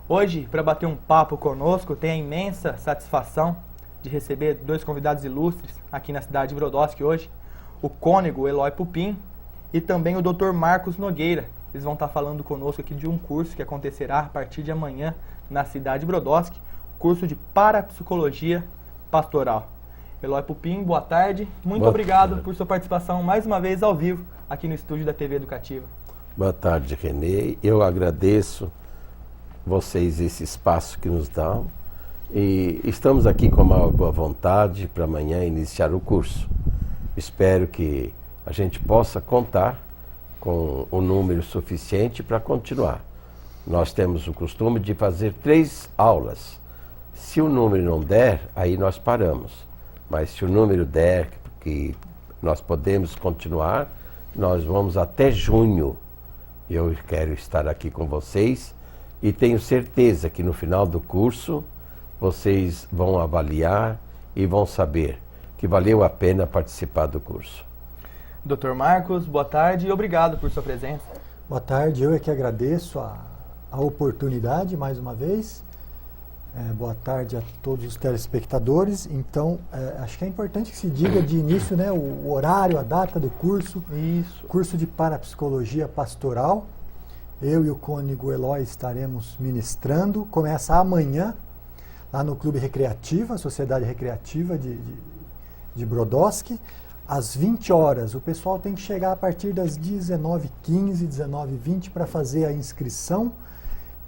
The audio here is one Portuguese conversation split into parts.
Hoje, para bater um papo conosco, tenho a imensa satisfação de receber dois convidados ilustres aqui na cidade de Brodowski hoje, o cônego Eloy Pupim e também o Dr. Marcos Nogueira. Eles vão estar falando conosco aqui de um curso que acontecerá a partir de amanhã na cidade de Brodowski, curso de Parapsicologia Pastoral. Eloy Pupim, boa tarde. Muito obrigado por sua participação mais uma vez ao vivo aqui no estúdio da TV Educativa. Boa tarde, Renê. Eu agradeço vocês esse espaço que nos dão e estamos aqui com uma boa vontade para amanhã iniciar o curso. Espero que a gente possa contar com um número suficiente para continuar. Nós temos o costume de fazer 3 aulas. Se o número não der, aí nós paramos. Mas se o número der, que nós podemos continuar, nós vamos até junho. Eu quero estar aqui com vocês e tenho certeza que no final do curso vocês vão avaliar e vão saber que valeu a pena participar do curso. Dr. Marcos, boa tarde e obrigado por sua presença. Boa tarde, eu é que agradeço a oportunidade mais uma vez. Boa tarde a todos os telespectadores. Então, acho que é importante que se diga de início, né, o horário, a data do curso. Isso. Curso de Parapsicologia Pastoral. Eu e o cônego Eloy estaremos ministrando. Começa amanhã, lá no Clube Recreativo, a Sociedade Recreativa de Brodowski, às 20 horas. O pessoal tem que chegar a partir das 19h15, 19h20 para fazer a inscrição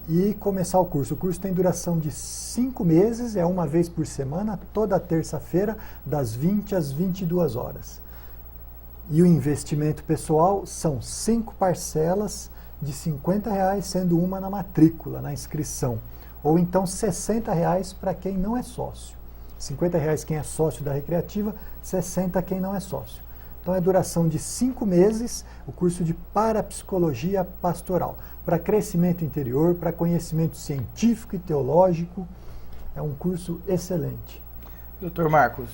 e começar o curso. O curso tem duração de 5 meses, é uma vez por semana, toda terça-feira, das 20 às 22 horas. E o investimento pessoal são 5 parcelas de R$50, sendo uma na matrícula, na inscrição. Ou então R$60 para quem não é sócio. R$50 quem é sócio da Recreativa, 60 quem não é sócio. Então é duração de 5 meses, o curso de Parapsicologia Pastoral. Para crescimento interior, para conhecimento científico e teológico, é um curso excelente. Dr. Marcos,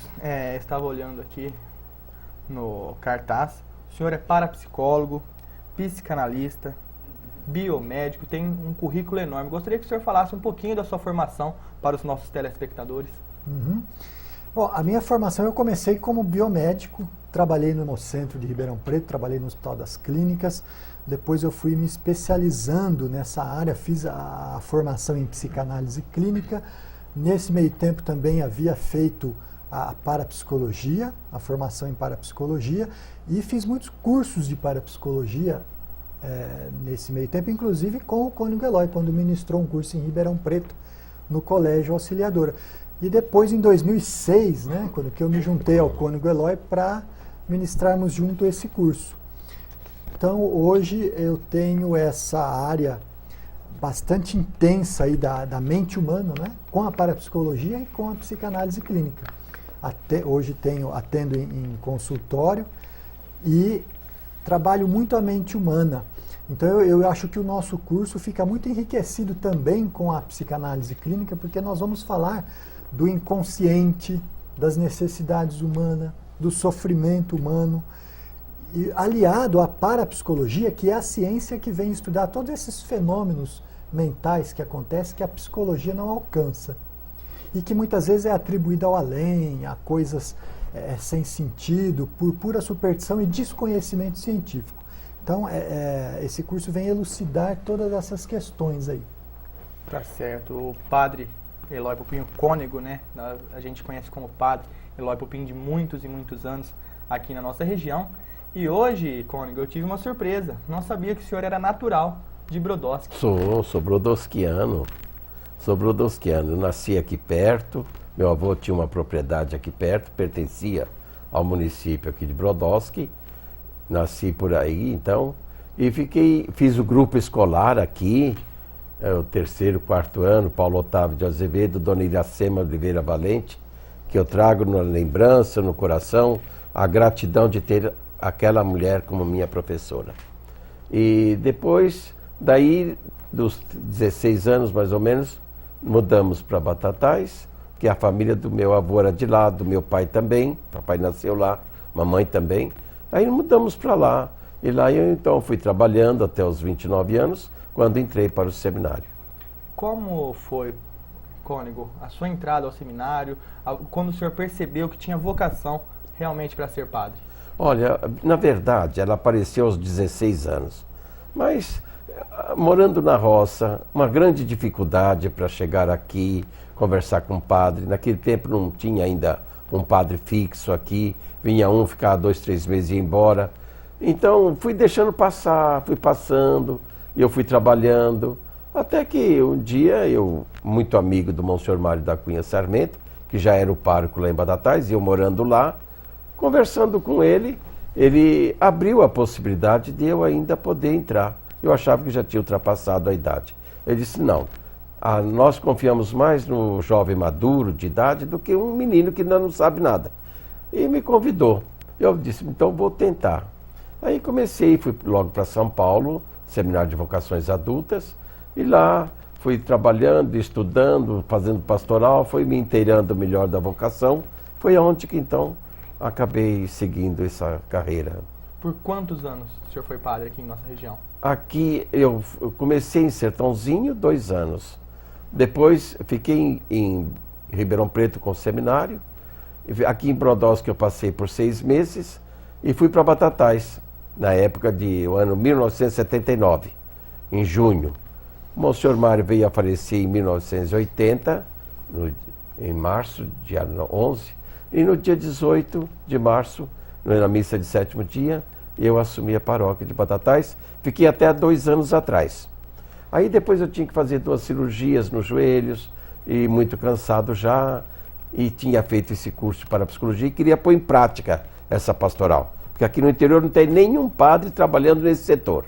estava olhando aqui no cartaz, o senhor é parapsicólogo, psicanalista, biomédico, tem um currículo enorme. Gostaria que o senhor falasse um pouquinho da sua formação para os nossos telespectadores. Bom, a minha formação eu comecei como biomédico, trabalhei no Hemocentro de Ribeirão Preto, trabalhei no Hospital das Clínicas, depois eu fui me especializando nessa área, fiz a formação em psicanálise clínica. Nesse meio tempo também havia feito a parapsicologia, a formação em parapsicologia, e fiz muitos cursos de parapsicologia nesse meio tempo, inclusive com o cônego Eloy, quando ministrou um curso em Ribeirão Preto, no Colégio Auxiliadora. E depois, em 2006, né, quando que eu me juntei ao cônego Eloy para ministrarmos junto esse curso. Então, hoje eu tenho essa área bastante intensa aí da mente humana, né, com a parapsicologia e com a psicanálise clínica. Hoje atendo em consultório e trabalho muito a mente humana. Então eu acho que o nosso curso fica muito enriquecido também com a psicanálise clínica, porque nós vamos falar do inconsciente, das necessidades humanas, do sofrimento humano, e aliado à parapsicologia, que é a ciência que vem estudar todos esses fenômenos mentais que acontecem, que a psicologia não alcança, e que muitas vezes é atribuída ao além, a coisas sem sentido, por pura superstição e desconhecimento científico. Então, esse curso vem elucidar todas essas questões aí. Tá certo. O padre Eloy Pupim, o cônego, né? A gente conhece como padre Eloy Pupim de muitos e muitos anos aqui na nossa região. E hoje, cônego, eu tive uma surpresa. Não sabia que o senhor era natural de Brodowski. Sou brodowskiano. Sou brodowskiano. Nasci aqui perto. Meu avô tinha uma propriedade aqui perto, pertencia ao município aqui de Brodowski. Nasci por aí, então, e fiz o grupo escolar aqui, o 3º, 4º ano, Paulo Otávio de Azevedo, Dona Iracema Oliveira Valente, que eu trago na lembrança, no coração, a gratidão de ter aquela mulher como minha professora. E depois, daí, dos 16 anos mais ou menos, mudamos para Batatais, que a família do meu avô era de lá, do meu pai também, papai nasceu lá, mamãe também. Aí mudamos para lá, e lá eu então fui trabalhando até os 29 anos, quando entrei para o seminário. Como foi, Cônego, a sua entrada ao seminário, quando o senhor percebeu que tinha vocação realmente para ser padre? Olha, na verdade, ela apareceu aos 16 anos, mas morando na roça, uma grande dificuldade para chegar aqui, conversar com o padre. Naquele tempo não tinha ainda um padre fixo aqui, vinha um, ficava 2, 3 meses e ia embora. Então fui deixando passar, fui passando, e eu fui trabalhando, até que um dia eu, muito amigo do Monsenhor Mário da Cunha Sarmento, que já era o pároco lá em Batatais, e eu morando lá, conversando com ele, ele abriu a possibilidade de eu ainda poder entrar. Eu achava que já tinha ultrapassado a idade. Ele disse, não, nós confiamos mais no jovem maduro de idade do que um menino que ainda não sabe nada. E me convidou. Eu disse, então vou tentar. Aí comecei, fui logo para São Paulo, Seminário de Vocações Adultas, e lá fui trabalhando, estudando, fazendo pastoral, fui me inteirando melhor da vocação. Foi aonde que então acabei seguindo essa carreira. Por quantos anos o senhor foi padre aqui em nossa região? Aqui eu comecei em Sertãozinho, 2 anos. Depois fiquei em Ribeirão Preto com o seminário. Aqui em Brodowski eu passei por 6 meses e fui para Batatais, na época do ano 1979, em junho. O Monsenhor Mário veio a falecer em 1980, em março, dia 11, e no dia 18 de março, na missa de 7º dia, eu assumi a paróquia de Batatais. Fiquei até há 2 anos atrás. Aí depois eu tinha que fazer 2 cirurgias nos joelhos, e muito cansado já, e tinha feito esse curso de parapsicologia e queria pôr em prática essa pastoral. Porque aqui no interior não tem nenhum padre trabalhando nesse setor.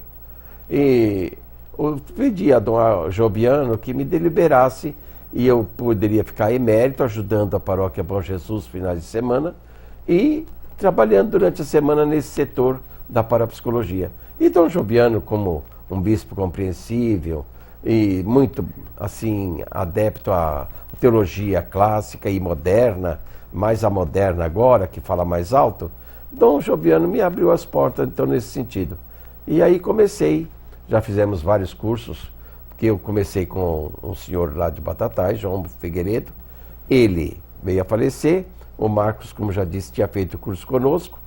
E eu pedi a Dom Jobiano que me deliberasse e eu poderia ficar emérito ajudando a paróquia Bom Jesus finais de semana e trabalhando durante a semana nesse setor da parapsicologia. E Dom Jobiano, como um bispo compreensível e muito assim adepto à teologia clássica e moderna, mais a moderna agora, que fala mais alto, Dom Jobiano me abriu as portas então nesse sentido. E aí comecei, já fizemos vários cursos, porque eu comecei com um senhor lá de Batatais, João Figueiredo, ele veio a falecer, o Marcos, como já disse, tinha feito o curso conosco,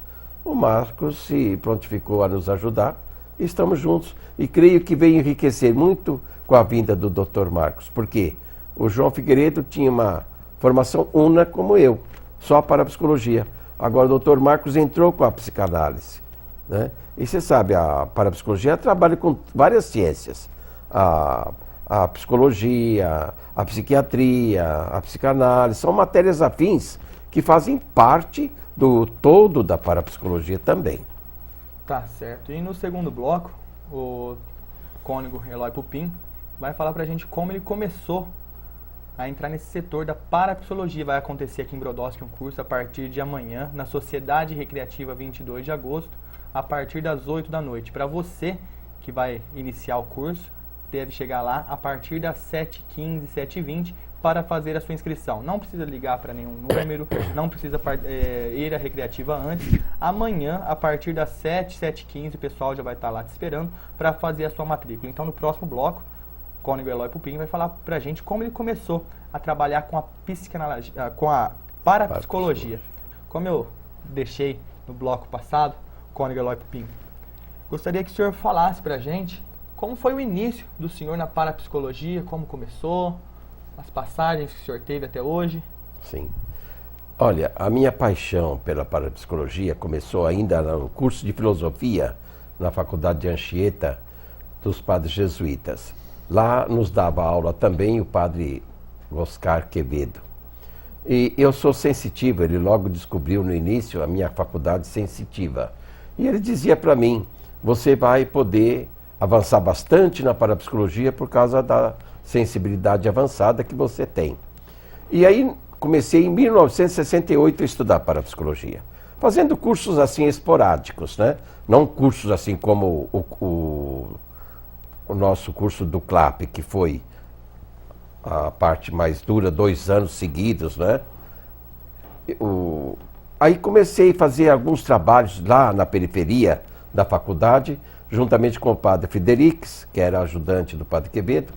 o Marcos se prontificou a nos ajudar, e estamos juntos. E creio que veio enriquecer muito com a vinda do Dr. Marcos, porque o João Figueiredo tinha uma formação una como eu, só para a psicologia. Agora o Dr. Marcos entrou com a psicanálise, né? E você sabe, a parapsicologia trabalha com várias ciências. A psicologia, a psiquiatria, a psicanálise, são matérias afins que fazem parte do todo da parapsicologia também. Tá certo. E no segundo bloco, o cônego Eloy Pupim vai falar pra gente como ele começou a entrar nesse setor da parapsicologia. Vai acontecer aqui em Brodowski um curso a partir de amanhã, na Sociedade Recreativa 22 de agosto, a partir das 8 da noite. Para você que vai iniciar o curso, deve chegar lá a partir das 7h15, 7h20 para fazer a sua inscrição. Não precisa ligar para nenhum número, não precisa ir à recreativa antes. Amanhã, a partir das 7h15, o pessoal já vai estar lá te esperando para fazer a sua matrícula. Então, no próximo bloco, o cônego Eloy Pupim vai falar para a gente como ele começou a trabalhar com a psicanálise, com a parapsicologia. Como eu deixei no bloco passado, cônego Eloy Pupim, gostaria que o senhor falasse para a gente como foi o início do senhor na parapsicologia, como começou, as passagens que o senhor teve até hoje. Sim. Olha, a minha paixão pela parapsicologia começou ainda no curso de filosofia na Faculdade de Anchieta dos padres jesuítas. Lá nos dava aula também o padre Oscar Quevedo. E eu sou sensitivo, ele logo descobriu no início a minha faculdade sensitiva. E ele dizia para mim, você vai poder avançar bastante na parapsicologia por causa da sensibilidade avançada que você tem. E aí comecei em 1968 a estudar parapsicologia, fazendo cursos assim esporádicos, né? Não cursos assim como o nosso curso do CLAP, que foi a parte mais dura, 2 anos seguidos, né? Aí comecei a fazer alguns trabalhos lá na periferia da faculdade, juntamente com o padre Fidelix, que era ajudante do padre Quevedo,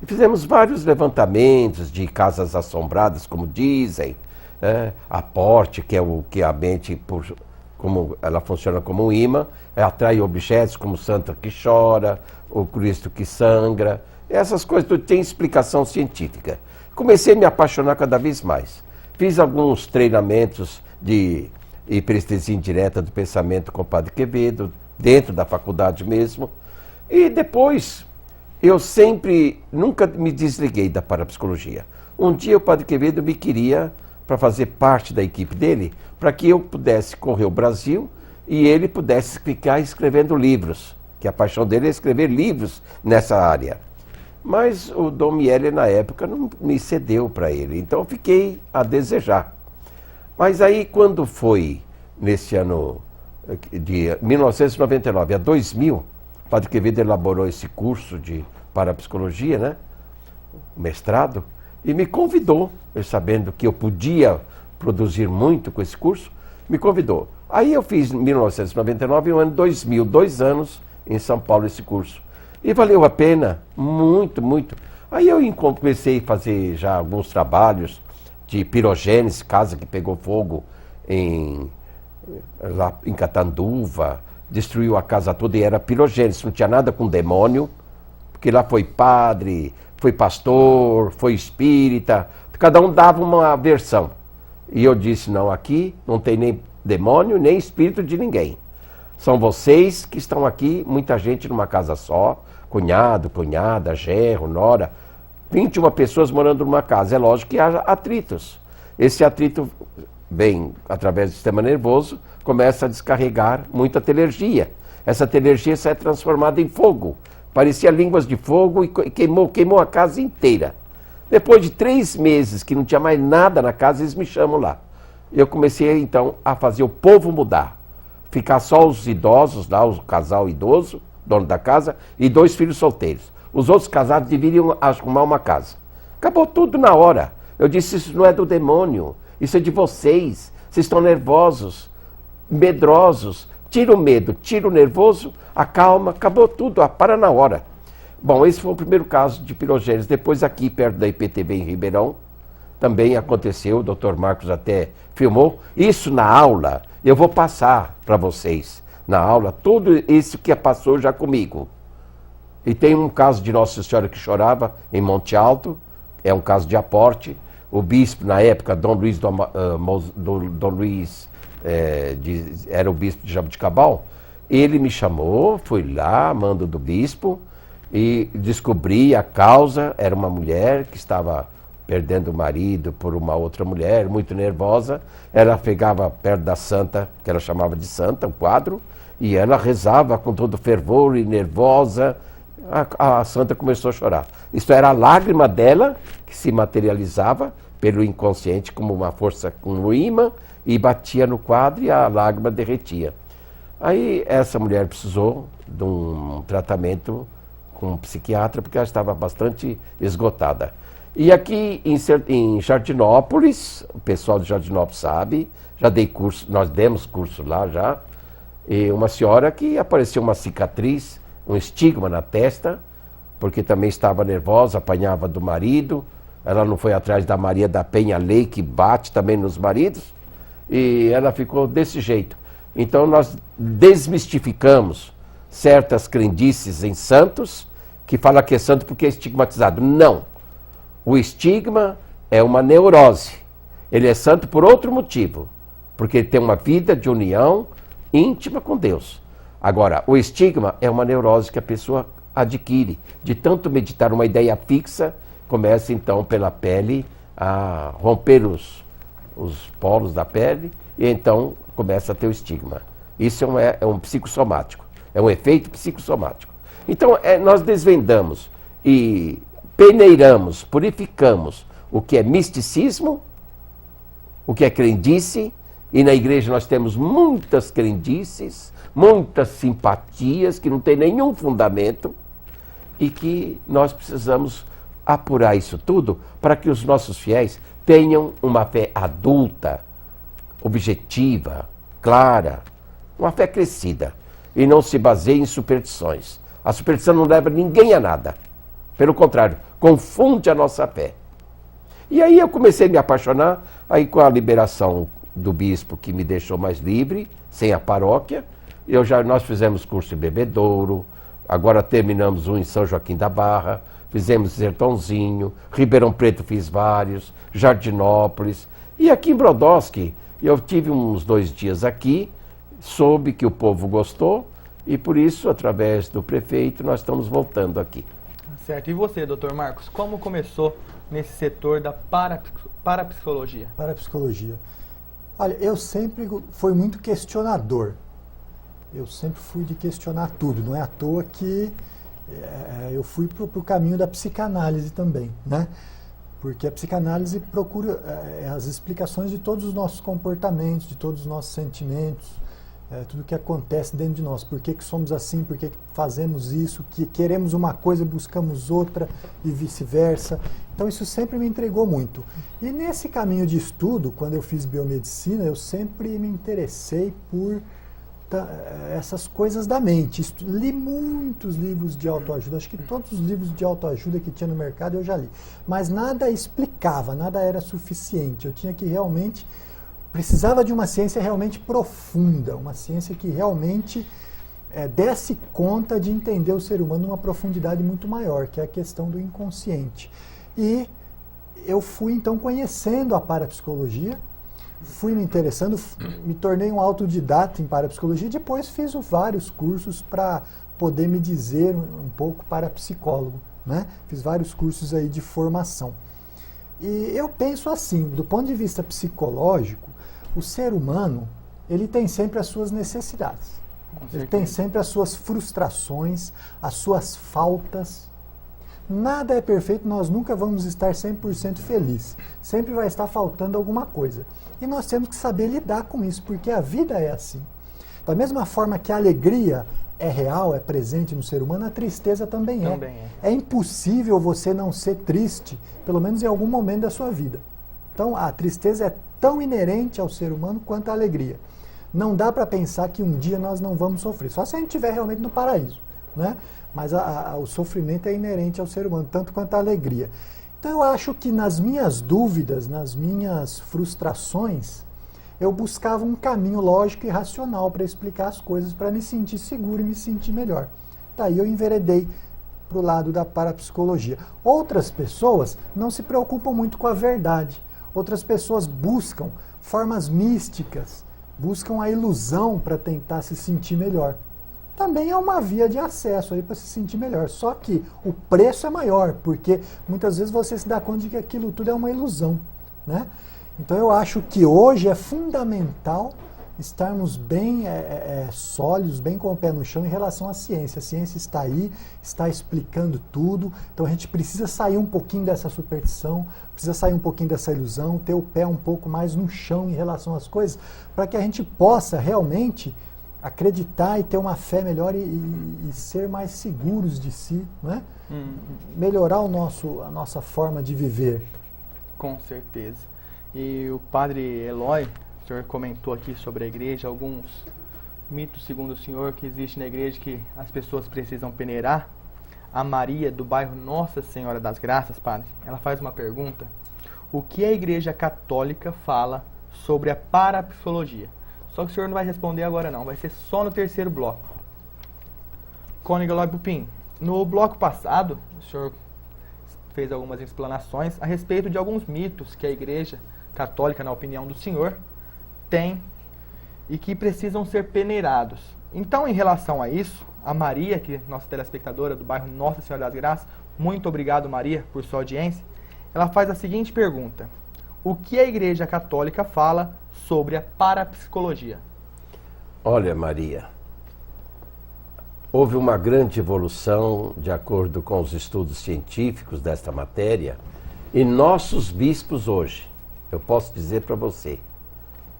E fizemos vários levantamentos de casas assombradas, como dizem, a porte, que é o que a mente, como ela funciona como um imã, atrai objetos como Santa que chora, o Cristo que sangra, essas coisas tudo tem explicação científica. Comecei a me apaixonar cada vez mais. Fiz alguns treinamentos de hiperestesia indireta do pensamento com o Padre Quevedo, dentro da faculdade mesmo, e depois eu nunca me desliguei da parapsicologia. Um dia o Padre Quevedo me queria para fazer parte da equipe dele, para que eu pudesse correr o Brasil e ele pudesse ficar escrevendo livros, que a paixão dele é escrever livros nessa área. Mas o Dom Miele, na época, não me cedeu para ele, então eu fiquei a desejar. Mas aí, quando foi nesse ano de 1999 a 2000, o Padre Quevedo elaborou esse curso de parapsicologia, né? Mestrado, e me convidou, eu sabendo que eu podia produzir muito com esse curso, me convidou. Aí eu fiz em 1999 e no ano 2000, 2 anos em São Paulo esse curso. E valeu a pena, muito, muito. Aí eu comecei a fazer já alguns trabalhos de pirogênese, casa que pegou fogo lá em Catanduva, destruiu a casa toda e era pirogênese, não tinha nada com demônio, porque lá foi padre, foi pastor, foi espírita, cada um dava uma versão. E eu disse, não, aqui não tem nem demônio, nem espírito de ninguém. São vocês que estão aqui, muita gente numa casa só, cunhado, cunhada, genro, nora, 21 pessoas morando numa casa. É lógico que há atritos. Esse atrito vem através do sistema nervoso, começa a descarregar muita telergia. Essa telergia sai transformada em fogo. Parecia línguas de fogo e queimou a casa inteira. Depois de 3 meses que não tinha mais nada na casa, eles me chamam lá. Eu comecei então a fazer o povo mudar. Ficar só os idosos lá, o casal idoso, dono da casa, e 2 filhos solteiros. Os outros casados deveriam arrumar uma casa. Acabou tudo na hora. Eu disse, isso não é do demônio, isso é de vocês. Vocês estão nervosos, medrosos. Tira o medo, tira o nervoso, acalma, acabou tudo, para na hora. Bom, esse foi o primeiro caso de pirogênese. Depois aqui, perto da IPTV em Ribeirão, também aconteceu, o Dr. Marcos até filmou. Isso na aula, eu vou passar para vocês, na aula, tudo isso que passou já comigo. E tem um caso de Nossa Senhora que chorava, em Monte Alto, é um caso de aporte. O bispo, na época, Dom Luiz, era o bispo de Jaboticabal, ele me chamou, fui lá, mando do bispo, e descobri a causa. Era uma mulher que estava perdendo o marido por uma outra mulher, muito nervosa. Ela pegava perto da santa, que ela chamava de santa, o quadro, e ela rezava com todo fervor e nervosa. A santa começou a chorar. Isso era a lágrima dela, que se materializava pelo inconsciente como uma força, como um imã, e batia no quadro e a lágrima derretia. Aí essa mulher precisou de um tratamento com um psiquiatra, porque ela estava bastante esgotada. E aqui em Jardinópolis, o pessoal de Jardinópolis sabe, já dei curso, nós demos curso lá já, e uma senhora que apareceu uma cicatriz, um estigma na testa, porque também estava nervosa, apanhava do marido. Ela não foi atrás da Maria da Penha Lei, que bate também nos maridos, e ela ficou desse jeito. Então nós desmistificamos certas crendices em santos, que fala que é santo porque é estigmatizado. Não. O estigma é uma neurose. Ele é santo por outro motivo, porque ele tem uma vida de união íntima com Deus. Agora, o estigma é uma neurose que a pessoa adquire. De tanto meditar uma ideia fixa, começa então pela pele a romper os poros da pele e então começa a ter o estigma. Isso é um psicossomático, é um efeito psicossomático. Então nós desvendamos e peneiramos, purificamos o que é misticismo, o que é crendice, e na igreja nós temos muitas crendices, muitas simpatias que não tem nenhum fundamento e que nós precisamos apurar isso tudo para que os nossos fiéis tenham uma fé adulta, objetiva, clara, uma fé crescida e não se baseie em superstições. A superstição não leva ninguém a nada. Pelo contrário, confunde a nossa fé. E aí eu comecei a me apaixonar, aí com a liberação do bispo que me deixou mais livre, sem a paróquia, nós fizemos curso em Bebedouro, agora terminamos um em São Joaquim da Barra, fizemos Sertãozinho, Ribeirão Preto fiz vários, Jardinópolis, e aqui em Brodowski, eu tive uns 2 dias aqui, soube que o povo gostou, e por isso, através do prefeito, nós estamos voltando aqui. Certo. E você, doutor Marcos, como começou nesse setor da parapsicologia? Parapsicologia. Olha, eu sempre fui muito questionador. Eu sempre fui de questionar tudo. Não é à toa que eu fui para o caminho da psicanálise também, né? Porque a psicanálise procura as explicações de todos os nossos comportamentos, de todos os nossos sentimentos, tudo que acontece dentro de nós. Por que somos assim, por que fazemos isso, que queremos uma coisa e buscamos outra e vice-versa. Então isso sempre me intrigou muito. E nesse caminho de estudo, quando eu fiz biomedicina, eu sempre me interessei por essas coisas da mente. Li muitos livros de autoajuda, acho que todos os livros de autoajuda que tinha no mercado eu já li. Mas nada explicava, nada era suficiente. Eu tinha que realmente... Precisava de uma ciência realmente profunda, uma ciência que realmente desse conta de entender o ser humano numa profundidade muito maior, que é a questão do inconsciente. E eu fui então conhecendo a parapsicologia, fui me interessando, me tornei um autodidata em parapsicologia e depois fiz vários cursos para poder me dizer um pouco parapsicólogo, né? Fiz vários cursos aí de formação. E eu penso assim, do ponto de vista psicológico, o ser humano, ele tem sempre as suas necessidades. Ele tem sempre as suas frustrações, as suas faltas. Nada é perfeito, nós nunca vamos estar 100% felizes. Sempre vai estar faltando alguma coisa. E nós temos que saber lidar com isso, porque a vida é assim. Da mesma forma que a alegria é real, é presente no ser humano, a tristeza também é. É impossível você não ser triste, pelo menos em algum momento da sua vida. Então, a tristeza é tão inerente ao ser humano quanto a alegria. Não dá para pensar que um dia nós não vamos sofrer, só se a gente estiver realmente no paraíso, né? Mas o sofrimento é inerente ao ser humano, tanto quanto a alegria. Então eu acho que nas minhas dúvidas, nas minhas frustrações, eu buscava um caminho lógico e racional para explicar as coisas, para me sentir seguro e me sentir melhor. Daí eu enveredei para o lado da parapsicologia. Outras pessoas não se preocupam muito com a verdade. Outras pessoas buscam formas místicas, buscam a ilusão para tentar se sentir melhor. Também é uma via de acesso aí para se sentir melhor. Só que o preço é maior, porque muitas vezes você se dá conta de que aquilo tudo é uma ilusão, né? Então eu acho que hoje é fundamental estarmos bem sólidos, bem com o pé no chão em relação à ciência. A ciência está aí, está explicando tudo, então a gente precisa sair um pouquinho dessa superstição, precisa sair um pouquinho dessa ilusão, ter o pé um pouco mais no chão em relação às coisas, para que a gente possa realmente acreditar e ter uma fé melhor e ser mais seguros de si, né? Melhorar a nossa forma de viver. Com certeza. E o padre Eloy, o senhor comentou aqui sobre a igreja, alguns mitos, segundo o senhor, que existe na igreja que as pessoas precisam peneirar. A Maria, do bairro Nossa Senhora das Graças, padre, ela faz uma pergunta. O que a igreja católica fala sobre a parapsicologia? Só que o senhor não vai responder agora não, vai ser só no terceiro bloco. Cônego Eloy Pupim, no bloco passado, o senhor fez algumas explanações a respeito de alguns mitos que a igreja católica, na opinião do senhor, tem e que precisam ser peneirados. Então, em relação a isso, a Maria, que é nossa telespectadora do bairro Nossa Senhora das Graças, muito obrigado, Maria, por sua audiência, ela faz a seguinte pergunta. O que a igreja católica fala sobre a parapsicologia? Olha, Maria, houve uma grande evolução de acordo com os estudos científicos desta matéria e nossos bispos hoje, eu posso dizer para você,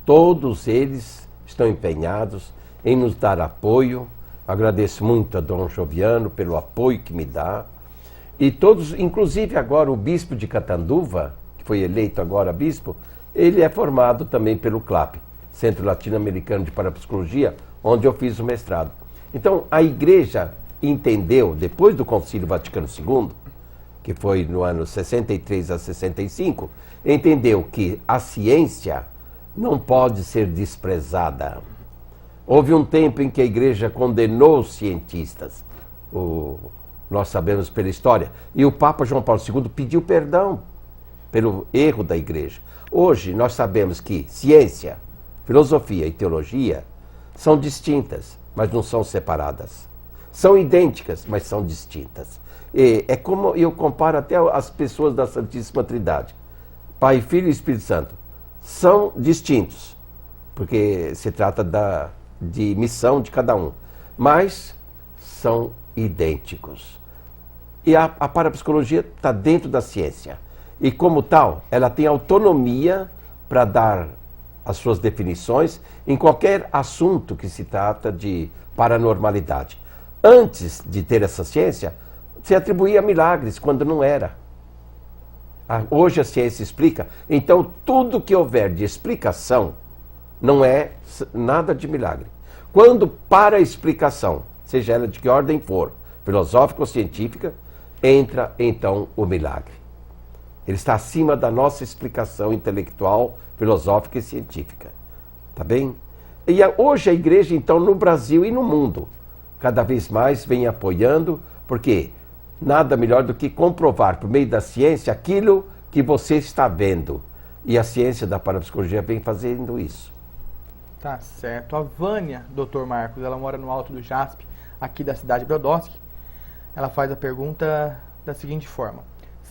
todos eles estão empenhados em nos dar apoio. Agradeço muito a Dom Joviano pelo apoio que me dá. E todos, inclusive agora o bispo de Catanduva, que foi eleito agora bispo, ele é formado também pelo CLAP, Centro Latino-Americano de Parapsicologia, onde eu fiz o mestrado. Então a igreja entendeu, depois do Concílio Vaticano II, que foi no ano 63 a 65, entendeu que a ciência não pode ser desprezada. Houve um tempo em que a igreja condenou os cientistas, nós sabemos pela história, e o Papa João Paulo II pediu perdão pelo erro da igreja. Hoje nós sabemos que ciência, filosofia e teologia são distintas, mas não são separadas. São idênticas, mas são distintas. É como eu comparo até as pessoas da Santíssima Trindade. Pai, Filho e Espírito Santo são distintos, porque se trata de missão de cada um, mas são idênticos. E a parapsicologia está dentro da ciência. E como tal, ela tem autonomia para dar as suas definições em qualquer assunto que se trata de paranormalidade. Antes de ter essa ciência, se atribuía milagres quando não era. Hoje a ciência explica. Então, tudo que houver de explicação não é nada de milagre. Quando para a explicação, seja ela de que ordem for, filosófica ou científica, entra então o milagre. Ele está acima da nossa explicação intelectual, filosófica e científica. Tá bem? E hoje a igreja, então, no Brasil e no mundo, cada vez mais vem apoiando, porque nada melhor do que comprovar por meio da ciência aquilo que você está vendo. E a ciência da parapsicologia vem fazendo isso. Tá certo. A Vânia, Dr. Marcos, ela mora no Alto do Jaspe, aqui da cidade de Brodowski. Ela faz a pergunta da seguinte forma: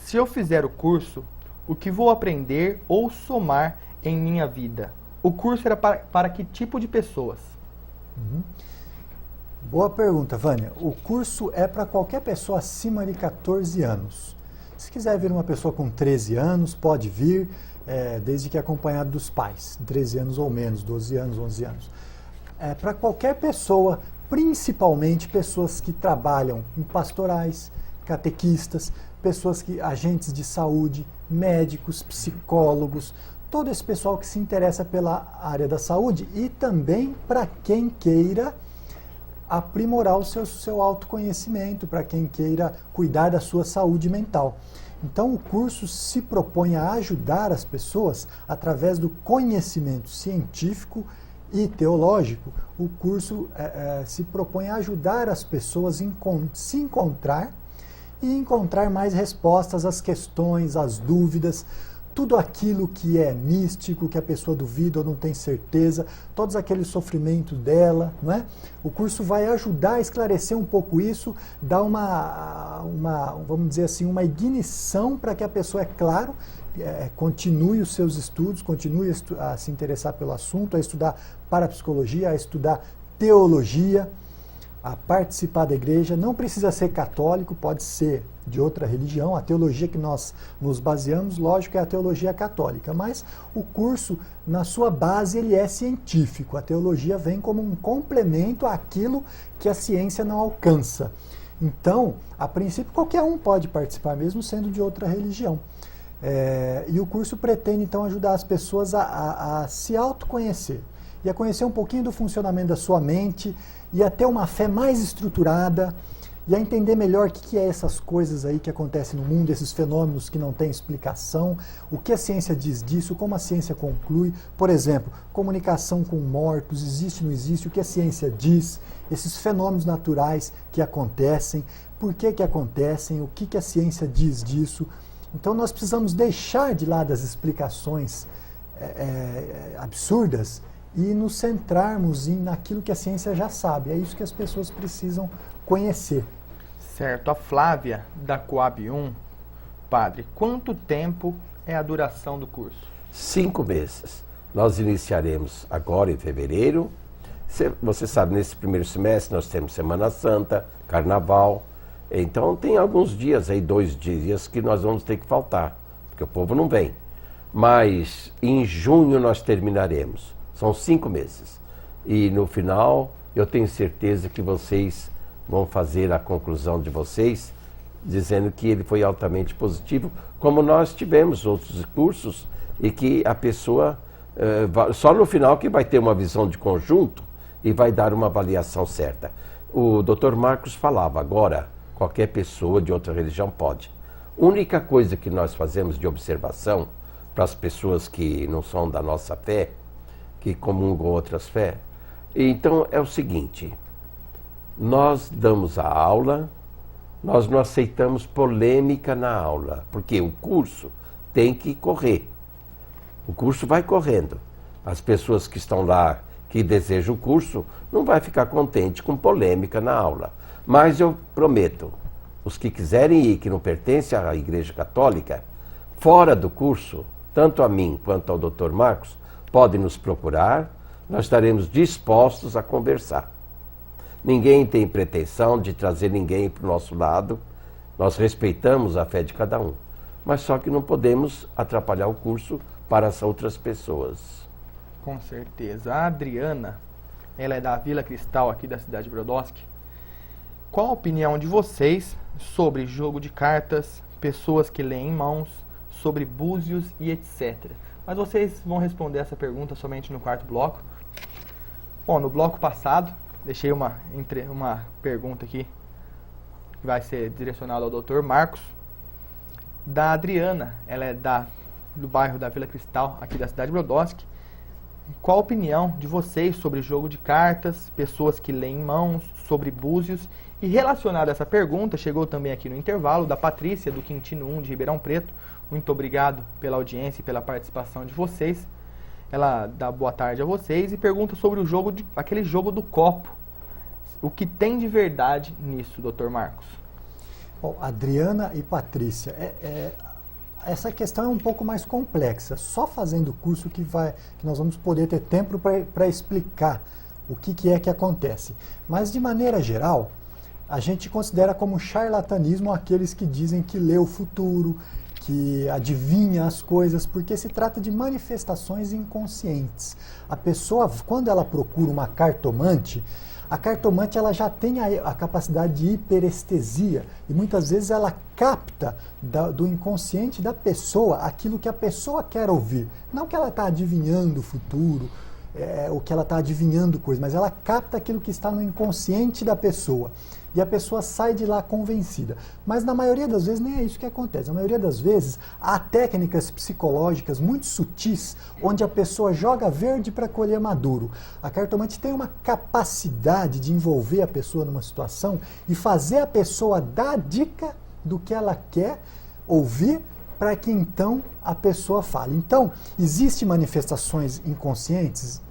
se eu fizer o curso, o que vou aprender ou somar em minha vida? O curso era para que tipo de pessoas? Boa pergunta, Vânia. O curso é para qualquer pessoa acima de 14 anos. Se quiser vir uma pessoa com 13 anos, pode vir, desde que acompanhado dos pais, 13 anos ou menos, 12 anos, 11 anos. É para qualquer pessoa, principalmente pessoas que trabalham em pastorais, catequistas, agentes de saúde, médicos, psicólogos, todo esse pessoal que se interessa pela área da saúde e também para quem queira aprimorar o seu autoconhecimento, para quem queira cuidar da sua saúde mental. Então o curso se propõe a ajudar as pessoas através do conhecimento científico e teológico. O curso se propõe a ajudar as pessoas a se encontrar e encontrar mais respostas às questões, às dúvidas, tudo aquilo que é místico, que a pessoa duvida ou não tem certeza, todos aqueles sofrimentos dela, não é? O curso vai ajudar a esclarecer um pouco isso, dar vamos dizer assim, uma ignição para que a pessoa, é claro, continue os seus estudos, continue a se interessar pelo assunto, a estudar parapsicologia, a estudar teologia, a participar da igreja. Não precisa ser católico, pode ser de outra religião. A teologia que nós nos baseamos, lógico, é a teologia católica, mas o curso, na sua base, ele é científico. A teologia vem como um complemento àquilo que a ciência não alcança. Então, a princípio, qualquer um pode participar, mesmo sendo de outra religião. E o curso pretende, então, ajudar as pessoas a se autoconhecer e a conhecer um pouquinho do funcionamento da sua mente e a ter uma fé mais estruturada e a entender melhor o que é essas coisas aí que acontecem no mundo, esses fenômenos que não têm explicação, o que a ciência diz disso, como a ciência conclui. Por exemplo, comunicação com mortos, existe ou não existe, o que a ciência diz, esses fenômenos naturais que acontecem, por que acontecem, o que a ciência diz disso. Então nós precisamos deixar de lado as explicações absurdas e nos centrarmos naquilo que a ciência já sabe. É isso que as pessoas precisam conhecer. Certo. A Flávia, da Coab 1, padre, quanto tempo é a duração do curso? 5 meses. Nós iniciaremos agora em fevereiro. Você sabe, nesse primeiro semestre nós temos Semana Santa, Carnaval. Então tem alguns dias aí, 2 dias que nós vamos ter que faltar, porque o povo não vem. Mas em junho nós terminaremos. São 5 meses. E no final, eu tenho certeza que vocês vão fazer a conclusão de vocês, dizendo que ele foi altamente positivo, como nós tivemos outros cursos, e que a pessoa, só no final que vai ter uma visão de conjunto e vai dar uma avaliação certa. O Dr. Marcos falava, agora, qualquer pessoa de outra religião pode. Única coisa que nós fazemos de observação para as pessoas que não são da nossa fé, que comungam outras fé, então é o seguinte: nós damos a aula, nós não aceitamos polêmica na aula, porque o curso tem que correr. O curso vai correndo. As pessoas que estão lá, que desejam o curso, não vai ficar contente com polêmica na aula. Mas eu prometo, os que quiserem ir, que não pertencem à Igreja Católica, fora do curso, tanto a mim quanto ao Dr. Marcos, podem nos procurar, nós estaremos dispostos a conversar. Ninguém tem pretensão de trazer ninguém para o nosso lado, nós respeitamos a fé de cada um, mas só que não podemos atrapalhar o curso para as outras pessoas. Com certeza. A Adriana, ela é da Vila Cristal, aqui da cidade de Brodowski. Qual a opinião de vocês sobre jogo de cartas, pessoas que leem em mãos, sobre búzios e etc? Mas vocês vão responder essa pergunta somente no quarto bloco. Bom, no bloco passado, deixei uma pergunta aqui, que vai ser direcionada ao Dr. Marcos, da Adriana. Ela é do bairro da Vila Cristal, aqui da cidade de Brodowski. Qual a opinião de vocês sobre jogo de cartas, pessoas que leem em mãos, sobre búzios? E relacionado a essa pergunta, chegou também aqui no intervalo, da Patrícia, do Quintino 1 de Ribeirão Preto. Muito obrigado pela audiência e pela participação de vocês. Ela dá boa tarde a vocês e pergunta sobre o jogo aquele jogo do copo. O que tem de verdade nisso, Dr. Marcos? Bom, Adriana e Patrícia, essa questão é um pouco mais complexa. Só fazendo o curso que nós vamos poder ter tempo para explicar o que é que acontece. Mas, de maneira geral, a gente considera como charlatanismo aqueles que dizem que lê o futuro, que adivinha as coisas, porque se trata de manifestações inconscientes. A pessoa, quando ela procura uma cartomante, a cartomante ela já tem a capacidade de hiperestesia e muitas vezes ela capta do inconsciente da pessoa aquilo que a pessoa quer ouvir. Não que ela está adivinhando o futuro, o que ela está adivinhando coisas, mas ela capta aquilo que está no inconsciente da pessoa. E a pessoa sai de lá convencida. Mas na maioria das vezes nem é isso que acontece. Na maioria das vezes há técnicas psicológicas muito sutis onde a pessoa joga verde para colher maduro. A cartomante tem uma capacidade de envolver a pessoa numa situação e fazer a pessoa dar dica do que ela quer ouvir para que então a pessoa fale. Então, existem manifestações inconscientes?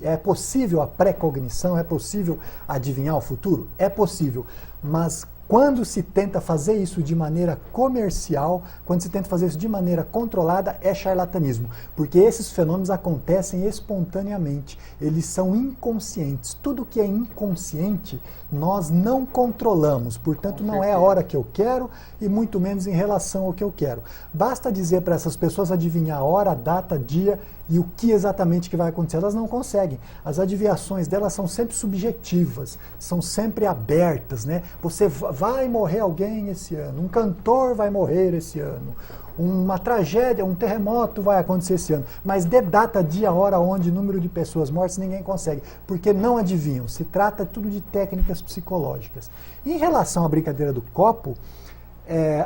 É possível a pré-cognição? É possível adivinhar o futuro? É possível, mas quando se tenta fazer isso de maneira comercial, quando se tenta fazer isso de maneira controlada, é charlatanismo, porque esses fenômenos acontecem espontaneamente, eles são inconscientes. Tudo que é inconsciente, nós não controlamos, portanto não é a hora que eu quero e muito menos em relação ao que eu quero. Basta dizer para essas pessoas adivinhar a hora, a data, dia e o que exatamente que vai acontecer. Elas não conseguem. As adivinhações delas são sempre subjetivas, são sempre abertas, né? Você vai morrer alguém esse ano, um cantor vai morrer esse ano, uma tragédia, um terremoto vai acontecer esse ano, mas de data, dia, hora, onde, número de pessoas mortas, ninguém consegue, porque não adivinham. Se trata tudo de técnicas psicológicas. Em relação à brincadeira do copo,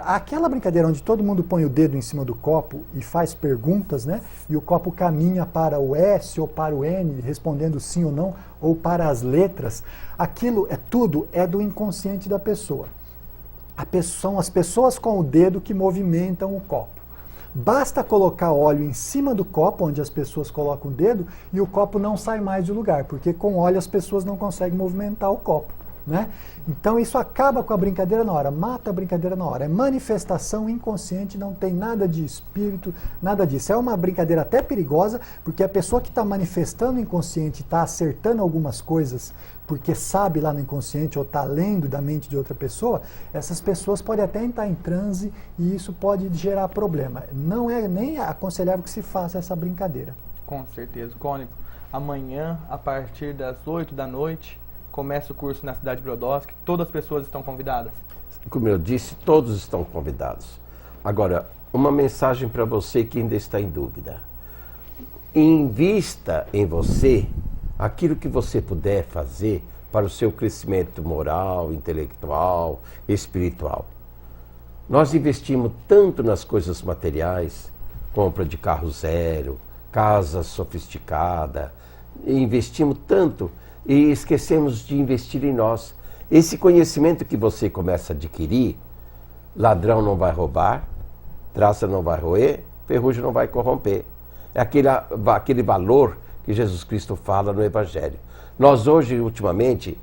aquela brincadeira onde todo mundo põe o dedo em cima do copo e faz perguntas, né? E o copo caminha para o S ou para o N, respondendo sim ou não, ou para as letras, aquilo tudo é do inconsciente da pessoa. São as pessoas com o dedo que movimentam o copo. Basta colocar óleo em cima do copo, onde as pessoas colocam o dedo, e o copo não sai mais do lugar, porque com óleo as pessoas não conseguem movimentar o copo, né? Então isso acaba com a brincadeira na hora, mata a brincadeira na hora. É manifestação inconsciente, não tem nada de espírito, nada disso. É uma brincadeira até perigosa, porque a pessoa que está manifestando o inconsciente está acertando algumas coisas porque sabe lá no inconsciente ou está lendo da mente de outra pessoa, essas pessoas podem até entrar em transe e isso pode gerar problema. Não é nem aconselhável que se faça essa brincadeira. Com certeza. Cônigo, amanhã, a partir das 8 da noite, começa o curso na cidade de Brodowski. Todas as pessoas estão convidadas? Como eu disse, todos estão convidados. Agora, uma mensagem para você que ainda está em dúvida. Invista em você aquilo que você puder fazer para o seu crescimento moral, intelectual, espiritual. Nós investimos tanto nas coisas materiais, compra de carro zero, casa sofisticada, investimos tanto e esquecemos de investir em nós. Esse conhecimento que você começa a adquirir, ladrão não vai roubar, traça não vai roer, ferrugem não vai corromper. É aquele valor que Jesus Cristo fala no Evangelho. Nós hoje, ultimamente,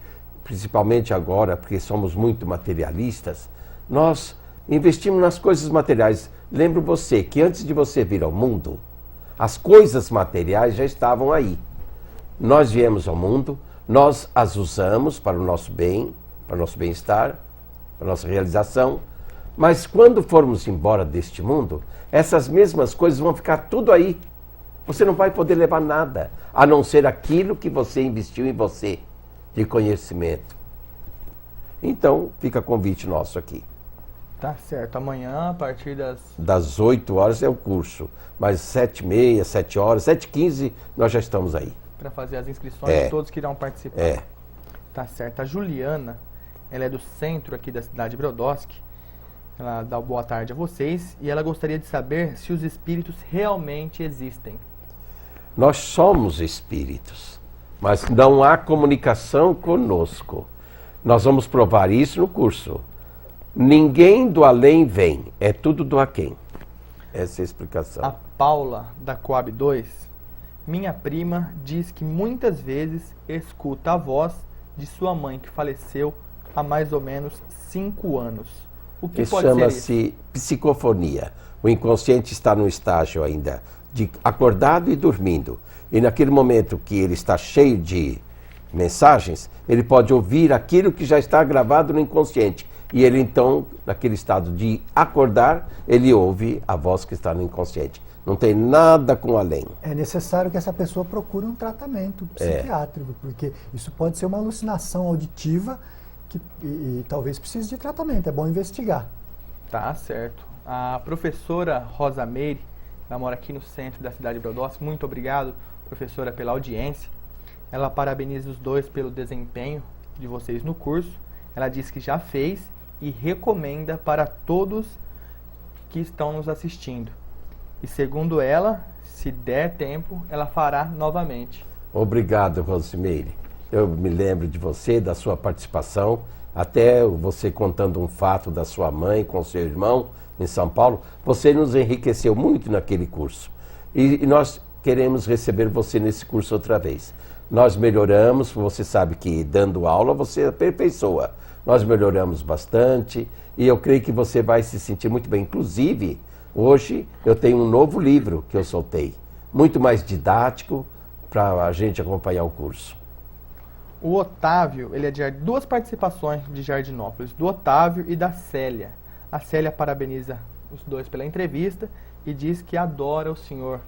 principalmente agora, porque somos muito materialistas, nós investimos nas coisas materiais. Lembro você que antes de você vir ao mundo, as coisas materiais já estavam aí. Nós viemos ao mundo, nós as usamos para o nosso bem, para o nosso bem-estar, para a nossa realização, mas quando formos embora deste mundo, essas mesmas coisas vão ficar tudo aí. Você não vai poder levar nada, a não ser aquilo que você investiu em você, de conhecimento. Então, fica convite nosso aqui. Tá certo. Amanhã, a partir das 8 horas é o curso, mas 7h30, 7 horas, 7h15, nós já estamos aí. Para fazer as inscrições de todos que irão participar. Tá certo. A Juliana, ela é do centro aqui da cidade de Brodowski. Ela dá boa tarde a vocês e ela gostaria de saber se os espíritos realmente existem. Nós somos espíritos, mas não há comunicação conosco. Nós vamos provar isso no curso. Ninguém do além vem, é tudo do aquém. Essa é a explicação. A Paula, da Coab 2, minha prima diz que muitas vezes escuta a voz de sua mãe que faleceu há mais ou menos 5 anos. O que pode ser isso? Chama-se psicofonia. O inconsciente está no estágio ainda de acordado e dormindo. E naquele momento que ele está cheio de mensagens, ele pode ouvir aquilo que já está gravado no inconsciente. E ele então, naquele estado de acordar, ele ouve a voz que está no inconsciente. Não tem nada com além. É necessário que essa pessoa procure um tratamento psiquiátrico, porque isso pode ser uma alucinação auditiva e talvez precise de tratamento. É bom investigar. Tá certo. A professora Rosa Meire, ela mora aqui no centro da cidade de Brodowski. Muito obrigado, professora, pela audiência. Ela parabeniza os dois pelo desempenho de vocês no curso. Ela diz que já fez e recomenda para todos que estão nos assistindo. E segundo ela, se der tempo, ela fará novamente. Obrigado, Rosimeire. Eu me lembro de você, da sua participação, até você contando um fato da sua mãe com seu irmão em São Paulo. Você nos enriqueceu muito naquele curso. E nós queremos receber você nesse curso outra vez. Nós melhoramos, você sabe que dando aula você aperfeiçoa. Nós melhoramos bastante e eu creio que você vai se sentir muito bem. Inclusive, hoje eu tenho um novo livro que eu soltei, muito mais didático para a gente acompanhar o curso. O Otávio, ele é de duas participações de Jardinópolis, do Otávio e da Célia. A Célia parabeniza os dois pela entrevista e diz que adora o senhor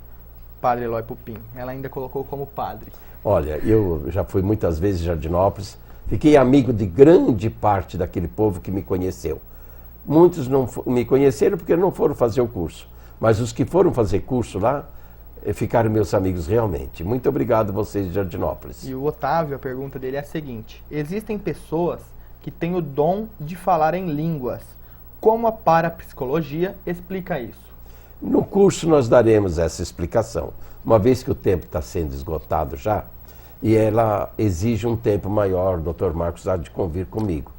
Padre Eloy Pupim. Ela ainda colocou como padre. Olha, eu já fui muitas vezes em Jardinópolis, fiquei amigo de grande parte daquele povo que me conheceu. Muitos não me conheceram porque não foram fazer o curso, mas os que foram fazer curso lá ficaram meus amigos realmente. Muito obrigado a vocês de Jardinópolis. E o Otávio, a pergunta dele é a seguinte: existem pessoas que têm o dom de falar em línguas. Como a parapsicologia explica isso? No curso nós daremos essa explicação, uma vez que o tempo está sendo esgotado já, e ela exige um tempo maior, o Dr. Marcos há de convir comigo.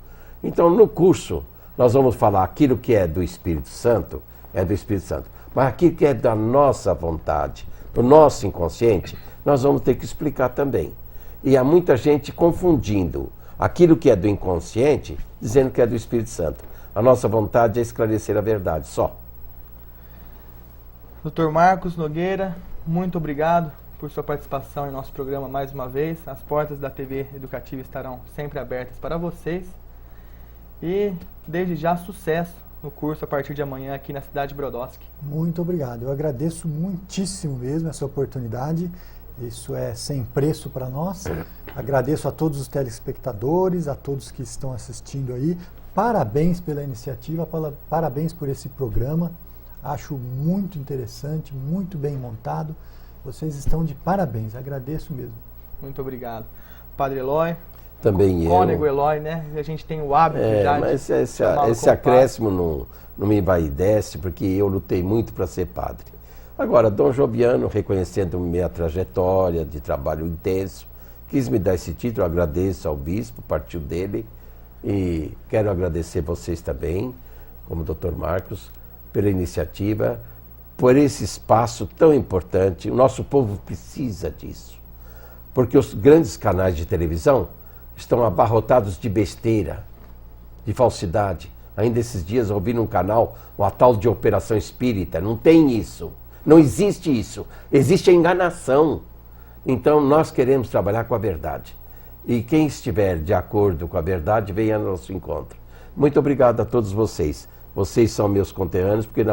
Então, no curso, nós vamos falar aquilo que é do Espírito Santo, é do Espírito Santo. Mas aquilo que é da nossa vontade, do nosso inconsciente, nós vamos ter que explicar também. E há muita gente confundindo aquilo que é do inconsciente, dizendo que é do Espírito Santo. A nossa vontade é esclarecer a verdade, só. Dr. Marcos Nogueira, muito obrigado por sua participação em nosso programa mais uma vez. As portas da TV Educativa estarão sempre abertas para vocês. E, desde já, sucesso no curso a partir de amanhã aqui na cidade de Brodowski. Muito obrigado. Eu agradeço muitíssimo mesmo essa oportunidade. Isso é sem preço para nós. Agradeço a todos os telespectadores, a todos que estão assistindo aí. Parabéns pela iniciativa, parabéns por esse programa. Acho muito interessante, muito bem montado. Vocês estão de parabéns, agradeço mesmo. Muito obrigado. Padre Eloy. Também eu. Cônego Eloy, né? A gente tem o hábito já mas de esse acréscimo não me envaidece, porque eu lutei muito para ser padre. Agora, Dom Joviano, reconhecendo minha trajetória de trabalho intenso, quis me dar esse título, eu agradeço ao bispo, partiu dele, e quero agradecer vocês também, como Dr. Marcos, pela iniciativa, por esse espaço tão importante. O nosso povo precisa disso, porque os grandes canais de televisão estão abarrotados de besteira, de falsidade. Ainda esses dias eu ouvi num canal uma tal de Operação Espírita. Não tem isso. Não existe isso. Existe a enganação. Então nós queremos trabalhar com a verdade. E quem estiver de acordo com a verdade, venha ao nosso encontro. Muito obrigado a todos vocês. Vocês são meus conterrâneos, porque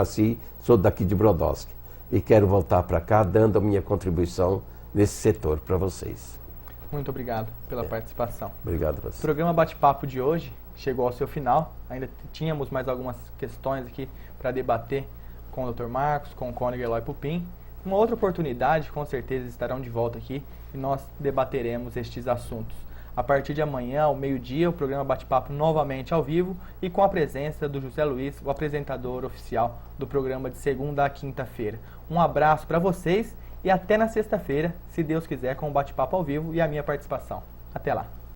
sou daqui de Brodowski. E quero voltar para cá dando a minha contribuição nesse setor para vocês. Muito obrigado pela participação. Obrigado a você. O programa Bate-Papo de hoje chegou ao seu final. Ainda tínhamos mais algumas questões aqui para debater com o Dr. Marcos, com o Cônego Eloy Pupim. Uma outra oportunidade, com certeza, estarão de volta aqui e nós debateremos estes assuntos. A partir de amanhã, ao meio-dia, o programa Bate-Papo novamente ao vivo e com a presença do José Luiz, o apresentador oficial do programa de segunda a quinta-feira. Um abraço para vocês e até na sexta-feira, se Deus quiser, com o Bate-Papo ao vivo e a minha participação. Até lá!